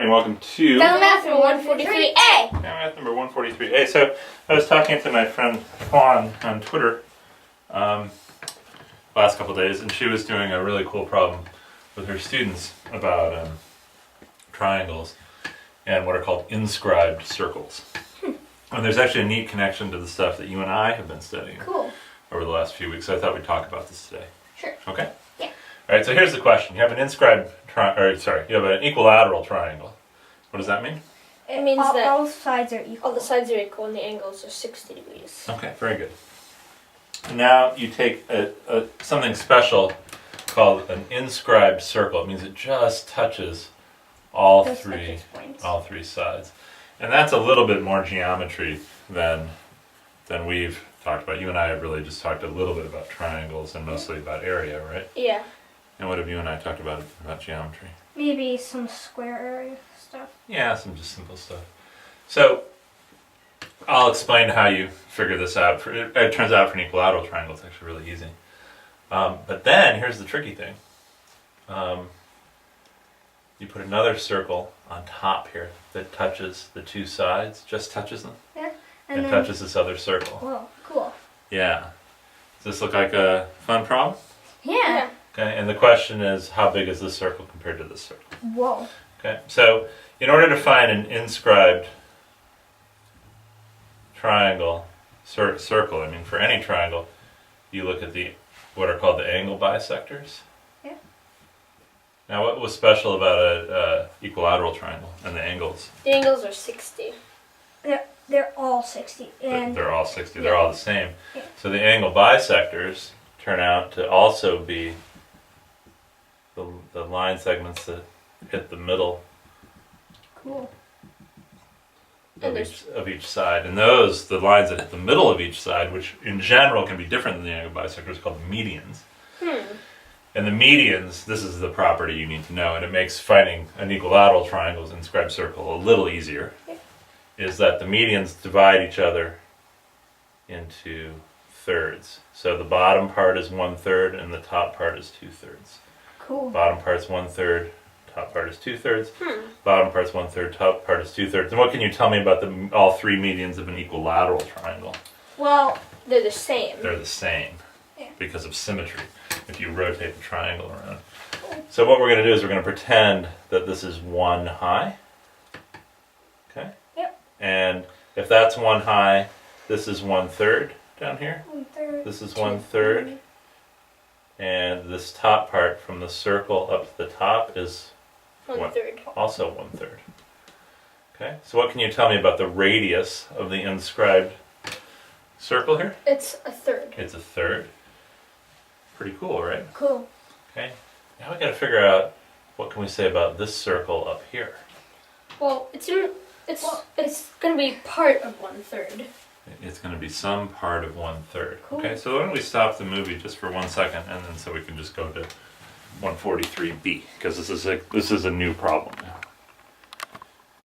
And welcome to FamilyMath143a. FamilyMath number 143a. So I was talking to my friend Fawn on Twitter last couple of days, and she was doing a really cool problem with her students about triangles and what are called inscribed circles. And there's actually a neat connection to the stuff that you and I have been studying over the last few weeks. So I thought we'd talk about this today. Sure. Okay? Yeah. All right, so here's the question. You have an you have an equilateral triangle. What does that mean? It means that all sides are equal. all the sides are equal and the angles are 60 degrees. Okay, very good. Now you take something special called an inscribed circle. It means it just touches all three sides. And that's a little bit more geometry than we've talked about. You and I have really just talked a little bit about triangles and mostly about area, right? Yeah. And what have you and I talked about geometry? Maybe some square area stuff. Yeah, some just simple stuff. So I'll explain how you figure this out. It turns out for an equilateral triangle, it's actually really easy. But then here's the tricky thing. You put another circle on top here that touches the two sides, just touches them, Yeah. and touches this other circle. Whoa, cool. Yeah. Does this look like a fun problem? Yeah. Okay, and the question is, how big is this circle compared to this circle? Whoa. Okay, so in order to find an inscribed triangle, circle, I mean for any triangle, you look at what are called the angle bisectors. Yeah. Now what was special about a equilateral triangle and the angles? The angles are 60. They're all 60. And They're all 60, they're all the same. Yeah. So the angle bisectors turn out to also be the line segments that hit the middle cool. of each side. And the lines that hit the middle of each side, which in general can be different than the angle bisectors, called the medians. And the medians, this is the property you need to know, and it makes finding an equilateral triangle's inscribed circle a little easier, is that the medians divide each other into thirds. So the bottom part is 1/3 and the top part is 2/3. Cool. Bottom part's 1/3, top part is 2/3. Bottom part's 1/3, top part is 2/3. And what can you tell me about all three medians of an equilateral triangle? Well, They're the same. They're the same Yeah. because of symmetry. If you rotate the triangle around. So what we're going to do is we're going to pretend that this is 1 high. Okay? Yep. And if that's 1 high, this is 1/3 down here. 1/3. This is 1/3. And this top part from the circle up to the top is 1/3. also 1/3. Okay? So what can you tell me about the radius of the inscribed circle here? It's 1/3. It's 1/3. Pretty cool, right? Cool. Okay. Now we got to figure out what can we say about this circle up here. Well, it's going to be part of 1/3. It's going to be some part of 1/3. Cool. Okay, so why don't we stop the movie just for 1 second, and then so we can just go to 143b, because this is a new problem.